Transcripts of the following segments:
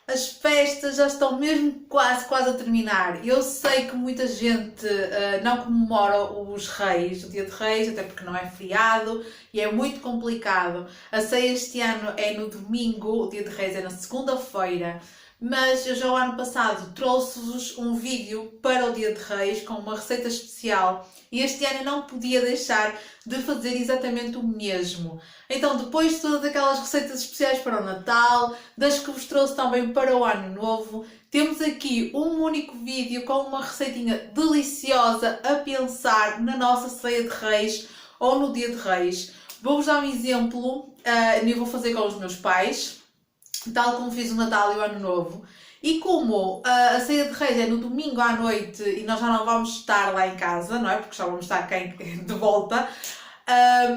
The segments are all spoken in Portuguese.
As festas já estão mesmo quase a terminar. Eu sei que muita gente não comemora os Reis, o Dia de Reis, até porque não é feriado e é muito complicado. A ceia este ano é no domingo, o Dia de Reis é na segunda-feira. Mas eu já o ano passado trouxe-vos um vídeo para o Dia de Reis com uma receita especial e este ano eu não podia deixar de fazer exatamente o mesmo. Então, depois de todas aquelas receitas especiais para o Natal, das que vos trouxe também para o Ano Novo, temos aqui um único vídeo com uma receitinha deliciosa a pensar na nossa ceia de Reis ou no Dia de Reis. Vou-vos dar um exemplo, eu vou fazer com os meus pais, tal como fiz o Natal e o Ano Novo. E como a ceia de Reis é no domingo à noite e nós já não vamos estar lá em casa, não é? Porque já vamos estar de volta,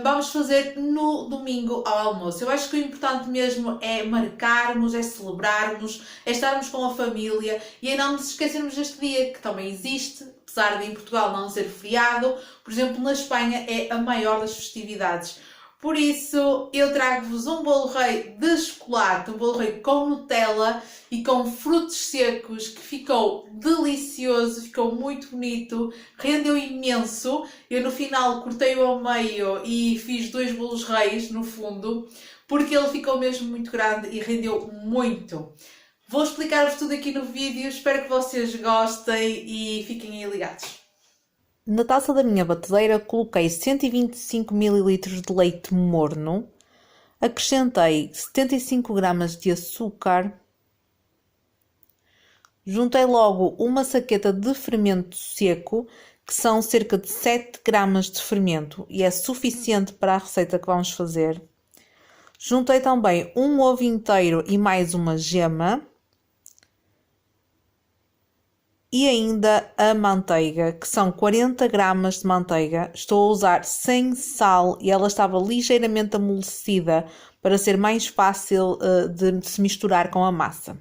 vamos fazer no domingo ao almoço. Eu acho que o importante mesmo é marcarmos, é celebrarmos, é estarmos com a família e é não nos esquecermos deste dia que também existe, apesar de em Portugal não ser feriado. Por exemplo, na Espanha é a maior das festividades. Por isso, eu trago-vos um bolo rei de chocolate, um bolo rei com Nutella e com frutos secos, que ficou delicioso, ficou muito bonito, rendeu imenso. Eu no final cortei-o ao meio e fiz dois bolos reis no fundo, porque ele ficou mesmo muito grande e rendeu muito. Vou explicar-vos tudo aqui no vídeo, espero que vocês gostem e fiquem aí ligados. Na taça da minha batedeira coloquei 125 ml de leite morno, acrescentei 75 gramas de açúcar, juntei logo uma saqueta de fermento seco, que são cerca de 7 gramas de fermento e é suficiente para a receita que vamos fazer. Juntei também um ovo inteiro e mais uma gema. E ainda a manteiga, que são 40 gramas de manteiga. Estou a usar sem sal e ela estava ligeiramente amolecida para ser mais fácil de se misturar com a massa.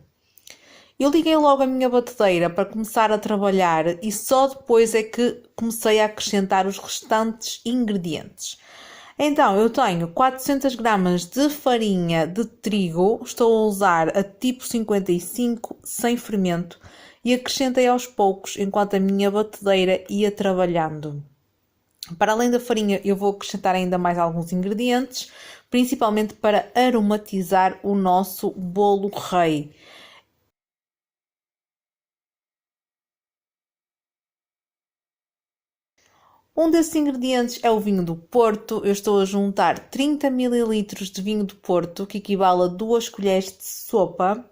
Eu liguei logo a minha batedeira para começar a trabalhar e só depois é que comecei a acrescentar os restantes ingredientes. Então, eu tenho 400 gramas de farinha de trigo, estou a usar a tipo 55 sem fermento e acrescentei aos poucos enquanto a minha batedeira ia trabalhando. Para além da farinha, eu vou acrescentar ainda mais alguns ingredientes, principalmente para aromatizar o nosso bolo rei. Um desses ingredientes é o vinho do Porto. Eu estou a juntar 30 ml de vinho do Porto, que equivale a 2 colheres de sopa,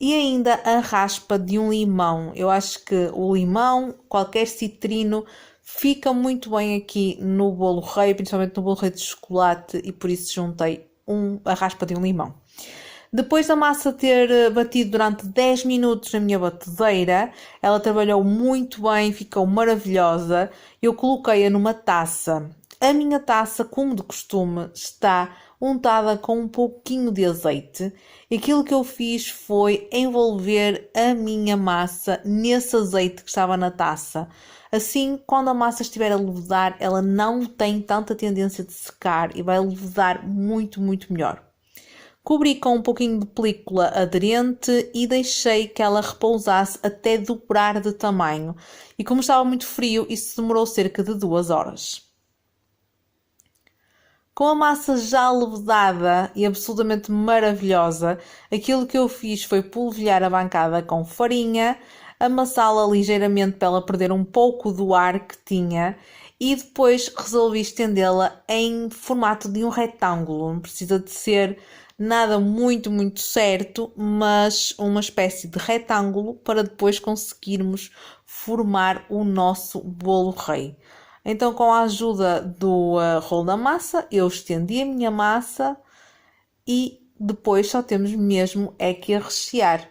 e ainda a raspa de um limão. Eu acho que o limão, qualquer citrino, fica muito bem aqui no bolo rei, principalmente no bolo rei de chocolate, e por isso juntei a raspa de um limão. Depois da massa ter batido durante 10 minutos na minha batedeira, ela trabalhou muito bem, ficou maravilhosa. Eu coloquei-a numa taça. A minha taça, como de costume, está untada com um pouquinho de azeite. E aquilo que eu fiz foi envolver a minha massa nesse azeite que estava na taça. Assim, quando a massa estiver a levedar, ela não tem tanta tendência de secar e vai levedar muito melhor. Cobri com um pouquinho de película aderente e deixei que ela repousasse até dobrar de tamanho. E como estava muito frio, isso demorou cerca de 2 horas. Com a massa já levedada e absolutamente maravilhosa, aquilo que eu fiz foi polvilhar a bancada com farinha, amassá-la ligeiramente para ela perder um pouco do ar que tinha e depois resolvi estendê-la em formato de um retângulo. Não precisa de ser nada muito certo, mas uma espécie de retângulo para depois conseguirmos formar o nosso bolo rei. Então, com a ajuda do rolo da massa, eu estendi a minha massa e depois só temos mesmo é que a rechear.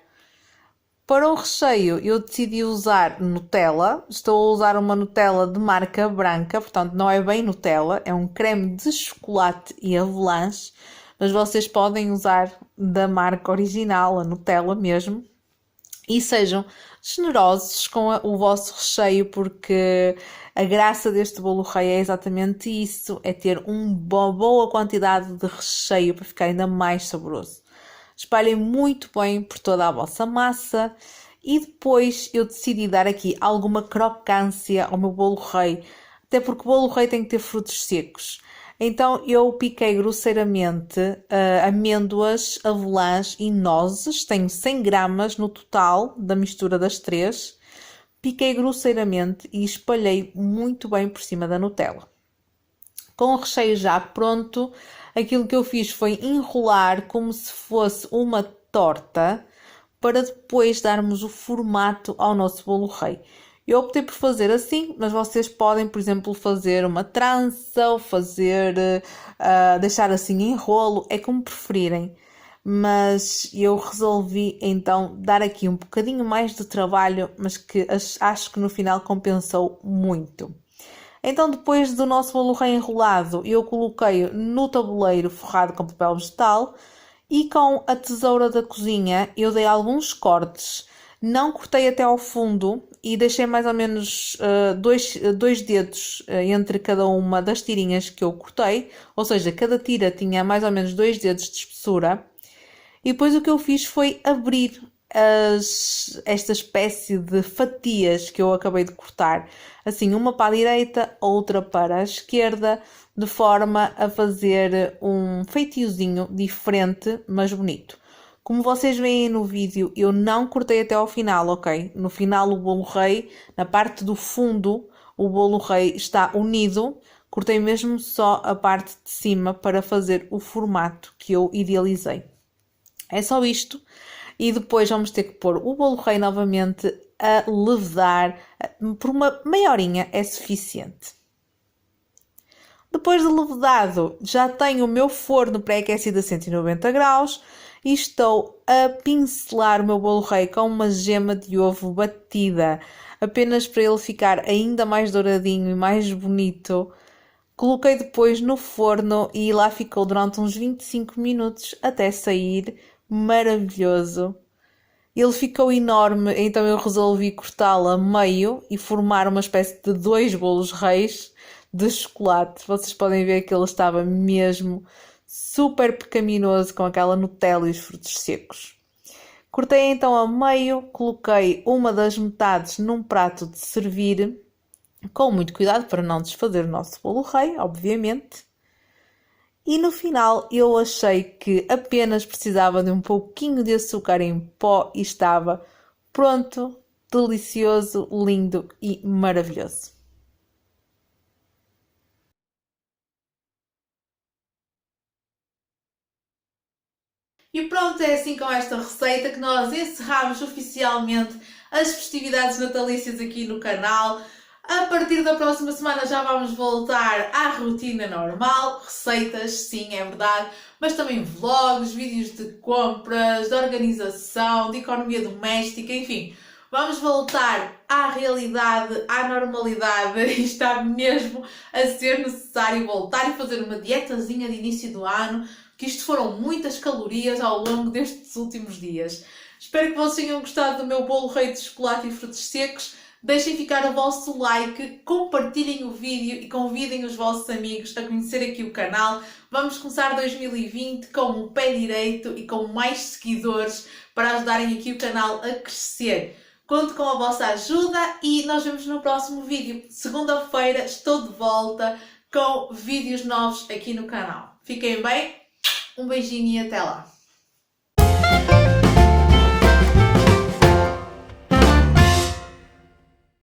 Para o recheio, eu decidi usar Nutella. Estou a usar uma Nutella de marca branca, portanto não é bem Nutella, é um creme de chocolate e avelãs, mas vocês podem usar da marca original, a Nutella mesmo. E sejam generosos com o vosso recheio, porque a graça deste bolo rei é exatamente isso, é ter uma boa quantidade de recheio para ficar ainda mais saboroso. espalhem muito bem por toda a vossa massa. E depois eu decidi dar aqui alguma crocância ao meu bolo rei, até porque o bolo rei tem que ter frutos secos. Então eu piquei grosseiramente amêndoas, avelãs e nozes, tenho 100 gramas no total da mistura das três. Piquei grosseiramente e espalhei muito bem por cima da Nutella. Com o recheio já pronto, aquilo que eu fiz foi enrolar como se fosse uma torta para depois darmos o formato ao nosso bolo rei. Eu optei por fazer assim, mas vocês podem, por exemplo, fazer uma trança ou deixar assim em rolo, é como preferirem. Mas eu resolvi então dar aqui um bocadinho mais de trabalho, mas que acho que no final compensou muito. Então, depois do nosso bolo rei enrolado, eu coloquei no tabuleiro forrado com papel vegetal e com a tesoura da cozinha eu dei alguns cortes. Não cortei até ao fundo e deixei mais ou menos dois dedos entre cada uma das tirinhas que eu cortei. Ou seja, cada tira tinha mais ou menos 2 dedos de espessura. E depois o que eu fiz foi abrir esta espécie de fatias que eu acabei de cortar. Assim, uma para a direita, outra para a esquerda, de forma a fazer um feitiozinho diferente, mas bonito. Como vocês veem no vídeo, eu não cortei até ao final, ok? No final o bolo rei, na parte do fundo, o bolo rei está unido. Cortei mesmo só a parte de cima para fazer o formato que eu idealizei. É só isto. E depois vamos ter que pôr o bolo rei novamente a levedar. Por uma meia horinha é suficiente. Depois de levedado, já tenho o meu forno pré-aquecido a 190 graus e estou a pincelar o meu bolo rei com uma gema de ovo batida, apenas para ele ficar ainda mais douradinho e mais bonito. Coloquei depois no forno e lá ficou durante uns 25 minutos até sair maravilhoso. Ele ficou enorme, então eu resolvi cortá-lo a meio e formar uma espécie de 2 bolos reis de chocolate. Vocês podem ver que ele estava mesmo super pecaminoso com aquela Nutella e os frutos secos. Cortei então a meio, coloquei uma das metades num prato de servir, com muito cuidado para não desfazer o nosso bolo rei, obviamente. E no final eu achei que apenas precisava de um pouquinho de açúcar em pó e estava pronto, delicioso, lindo e maravilhoso. E pronto, é assim com esta receita que nós encerramos oficialmente as festividades natalícias aqui no canal. A partir da próxima semana já vamos voltar à rotina normal, receitas, sim, é verdade, mas também vlogs, vídeos de compras, de organização, de economia doméstica, enfim. Vamos voltar à realidade, à normalidade e está mesmo a ser necessário voltar e fazer uma dietazinha de início do ano, que isto foram muitas calorias ao longo destes últimos dias. Espero que vocês tenham gostado do meu bolo rei de chocolate e frutos secos. Deixem ficar o vosso like, compartilhem o vídeo e convidem os vossos amigos a conhecer aqui o canal. Vamos começar 2020 com o pé direito e com mais seguidores para ajudarem aqui o canal a crescer. Conto com a vossa ajuda e nós vemos no próximo vídeo. Segunda-feira estou de volta com vídeos novos aqui no canal. Fiquem bem, um beijinho e até lá!